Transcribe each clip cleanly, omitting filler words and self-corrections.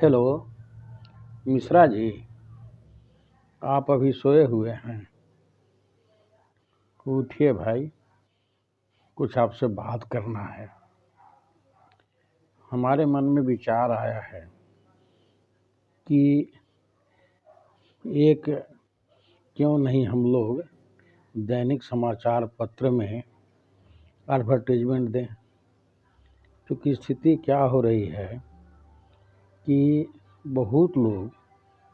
Hello, Mishra ji. आप अभी सोए हुए हैं? उठिए भाई, कुछ आपसे बात करना है। हमारे मन में विचार आया है कि एक क्यों नहीं हम लोग दैनिक समाचार पत्र में एडवर्टाइजमेंट दें। क्योंकि स्थिति क्या हो रही है कि बहुत लोग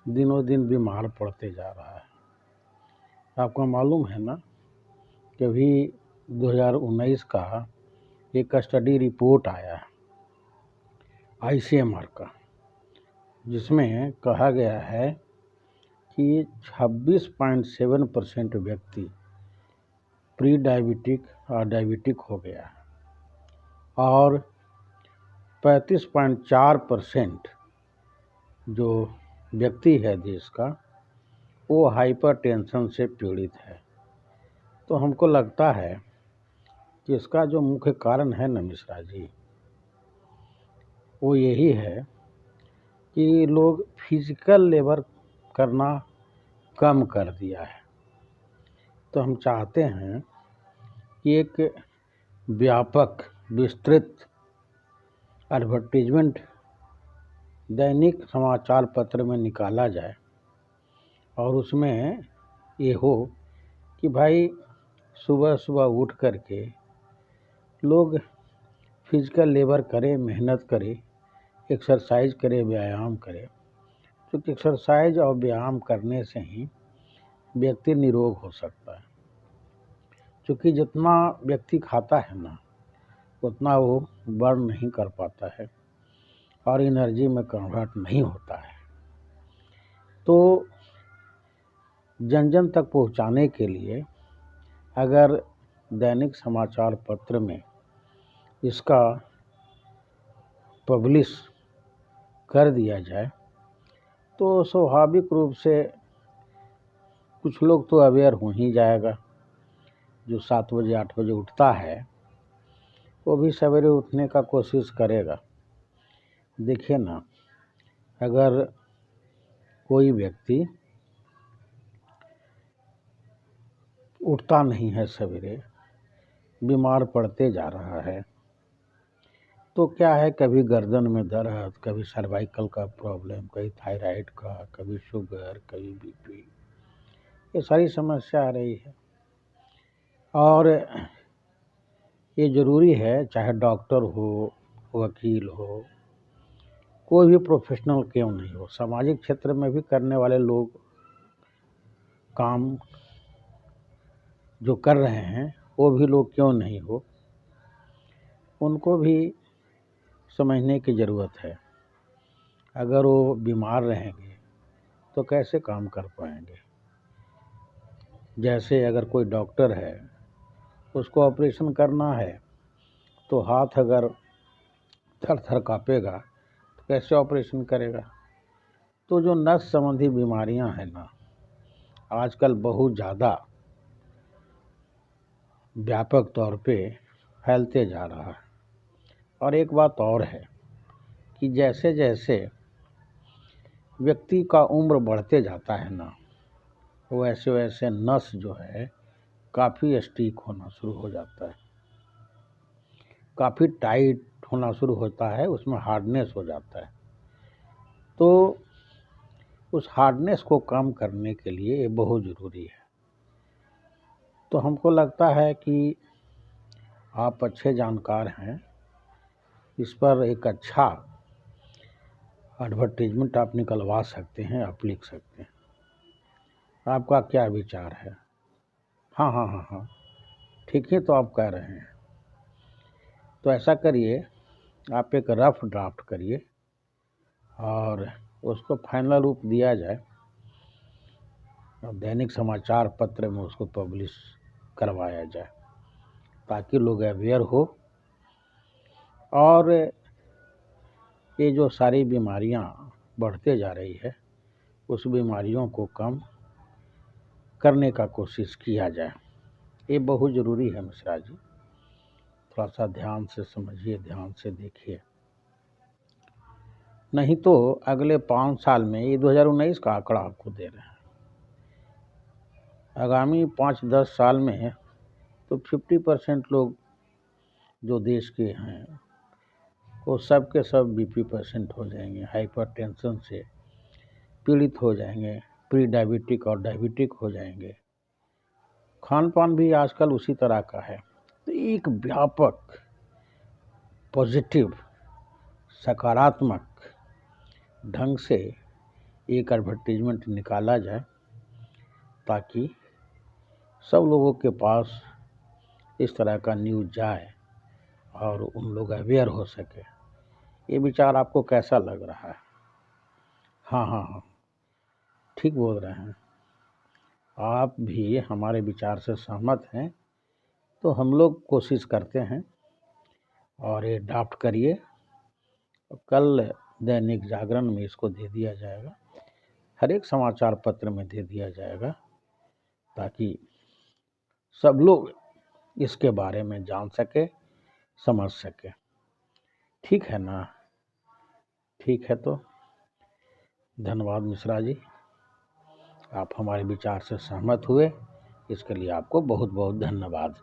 दिनों दिन बीमार पड़ते जा रहा है। आपको मालूम है ना कि अभी 2019 का एक स्टडी रिपोर्ट आया है ICMR का, जिसमें कहा गया है कि 26.7% व्यक्ति प्री डायबिटिक और डायबिटिक हो गया है और 35.4% जो व्यक्ति है देश का वो हाइपरटेंशन से पीड़ित है। तो हमको लगता है कि इसका जो मुख्य कारण है ना मिश्रा जी, वो यही है कि लोग फिजिकल लेबर करना कम कर दिया है। तो हम चाहते हैं कि एक व्यापक विस्तृत एडवर्टीजमेंट दैनिक समाचार पत्र में निकाला जाए और उसमें ये हो कि भाई सुबह सुबह उठ करके लोग फिजिकल लेबर करें, मेहनत करें, एक्सरसाइज करें, व्यायाम करें। क्योंकि एक्सरसाइज और व्यायाम करने से ही व्यक्ति निरोग हो सकता है। क्योंकि जितना व्यक्ति खाता है ना उतना वो बर्न नहीं कर पाता है और एनर्जी में कन्वर्ट नहीं होता है। तो जन जन तक पहुंचाने के लिए अगर दैनिक समाचार पत्र में इसका पब्लिश कर दिया जाए तो स्वाभाविक रूप से कुछ लोग तो अवेयर हो ही जाएगा। जो 7 बजे 8 बजे उठता है वो भी सवेरे उठने का कोशिश करेगा। देखिए ना, अगर कोई व्यक्ति उठता नहीं है सवेरे, बीमार पड़ते जा रहा है, तो क्या है, कभी गर्दन में दर्द, कभी सर्वाइकल का प्रॉब्लम, कभी थायराइड का, कभी शुगर, कभी बीपी, ये सारी समस्या आ रही है। और ये ज़रूरी है, चाहे डॉक्टर हो, वकील हो, कोई भी प्रोफेशनल क्यों नहीं हो, सामाजिक क्षेत्र में भी करने वाले लोग काम जो कर रहे हैं वो भी लोग क्यों नहीं हो, उनको भी समझने की ज़रूरत है। अगर वो बीमार रहेंगे तो कैसे काम कर पाएंगे। जैसे अगर कोई डॉक्टर है, उसको ऑपरेशन करना है तो हाथ अगर थर थर काँपेगा तो कैसे ऑपरेशन करेगा। तो जो नस संबंधी बीमारियां हैं ना, आजकल बहुत ज़्यादा व्यापक तौर पे फैलते जा रहा है। और एक बात और है कि जैसे जैसे व्यक्ति का उम्र बढ़ते जाता है ना, वैसे वैसे नस जो है काफ़ी स्टीक होना शुरू हो जाता है, काफ़ी टाइट होना शुरू होता है, उसमें हार्डनेस हो जाता है। तो उस हार्डनेस को कम करने के लिए ये बहुत ज़रूरी है। तो हमको लगता है कि आप अच्छे जानकार हैं, इस पर एक अच्छा एडवर्टीजमेंट आप निकलवा सकते हैं, आप लिख सकते हैं। आपका क्या विचार है? हाँ हाँ हाँ हाँ, ठीक ही तो आप कह रहे हैं। तो ऐसा करिए, आप एक रफ ड्राफ्ट करिए और उसको फाइनल रूप दिया जाए और दैनिक समाचार पत्र में उसको पब्लिश करवाया जाए, ताकि लोग अवेयर हो और ये जो सारी बीमारियां बढ़ते जा रही है उस बीमारियों को कम करने का कोशिश किया जाए। ये बहुत ज़रूरी है मिश्रा जी, थोड़ा सा ध्यान से समझिए, ध्यान से देखिए। नहीं तो अगले 5 साल में, ये 2019 का आंकड़ा आपको दे रहे हैं, आगामी 5-10 साल में तो 50% लोग जो देश के हैं वो सब के सब बीपी पेशेंट हो जाएंगे, हाइपरटेंशन से पीड़ित हो जाएंगे, प्री डायबिटिक और डायबिटिक हो जाएंगे। खान पान भी आजकल उसी तरह का है। तो एक व्यापक पॉजिटिव सकारात्मक ढंग से एक एडवर्टीजमेंट निकाला जाए ताकि सब लोगों के पास इस तरह का न्यूज़ जाए और उन लोग अवेयर हो सके। ये विचार आपको कैसा लग रहा है? हाँ हाँ हाँ, ठीक बोल रहे हैं। आप भी हमारे विचार से सहमत हैं तो हम लोग कोशिश करते हैं और ये ड्राफ्ट करिए, कल दैनिक जागरण में इसको दे दिया जाएगा, हर एक समाचार पत्र में दे दिया जाएगा ताकि सब लोग इसके बारे में जान सके, समझ सके। ठीक है ना? ठीक है, तो धन्यवाद मिश्रा जी, आप हमारे विचार से सहमत हुए, इसके लिए आपको बहुत बहुत धन्यवाद।